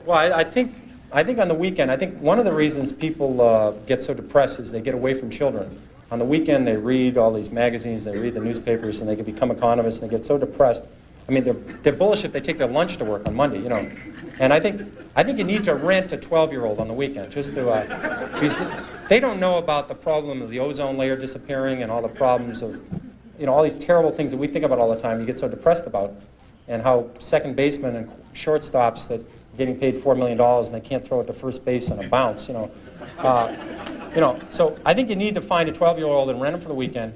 Well, I think on the weekend, I think one of the reasons people get so depressed is they get away from children. On the weekend, they read all these magazines, they read the newspapers, and they can become economists, and they get so depressed. I mean, they're bullish if they take their lunch to work on Monday, you know. And I think you need to rent a 12-year-old on the weekend, just to, because they don't know about the problem of the ozone layer disappearing and all the problems of, you know, all these terrible things that we think about all the time, you get so depressed about, and how second basemen and shortstops that are getting paid $4 million and they can't throw it to first base on a bounce, you know. So I think you need to find a 12-year-old and rent them for the weekend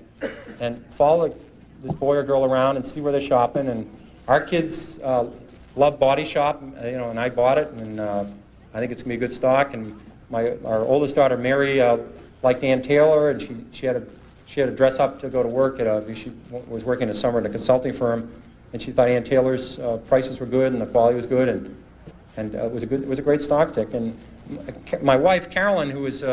and follow this boy or girl around and see where they're shopping. And our kids love Body Shop, you know, and I bought it, and I think it's going to be a good stock. And our oldest daughter, Mary, liked Ann Taylor, and she had to dress up to go to work she was working in the summer at a consulting firm, and she thought Ann Taylor's prices were good and the quality was good, and it was a great stock tick. And my wife, Carolyn, who was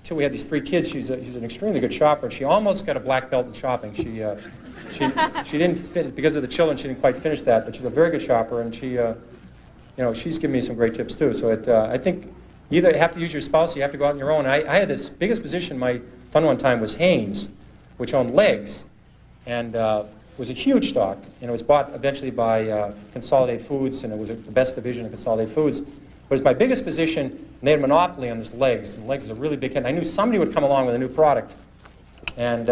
till we had these 3 kids, she's an extremely good shopper. She almost got a black belt in shopping. She didn't fit, because of the children, she didn't quite finish that, but she's a very good shopper, and she, you know, she's given me some great tips too. So I think you either have to use your spouse, or you have to go out on your own. I had this biggest position, my fund one time was Hanes, which owned Legs, and was a huge stock, and it was bought eventually by Consolidated Foods, and it was the best division of Consolidated Foods. But it's my biggest position, and they had a monopoly on this Legs, and Legs is a really big hit. And I knew somebody would come along with a new product, and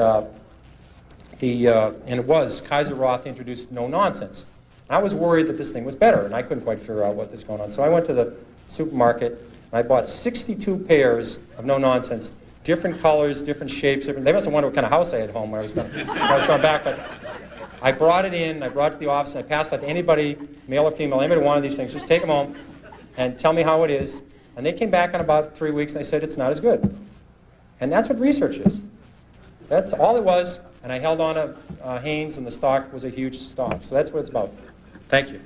it was Kaiser Roth introduced No Nonsense. I was worried that this thing was better, and I couldn't quite figure out what was going on. So I went to the supermarket, and I bought 62 pairs of No Nonsense, different colors, different shapes. They must have wondered what kind of house I had home when I was going back. But I brought it in, I brought it to the office, and I passed out to anybody, male or female, anybody wanted these things. Just take them home and tell me how it is. And they came back in about 3 weeks, and they said it's not as good. And that's what research is. That's all it was. And I held on to Hanes, and the stock was a huge stock. So that's what it's about. Thank you.